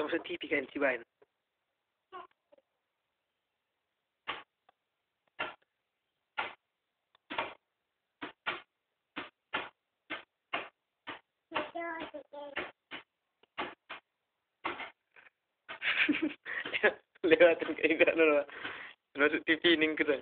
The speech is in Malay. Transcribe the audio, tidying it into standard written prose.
Macam masuk TV kan, Ciban. Lewatan ke juga dulu. Masuk TV ni ke tu.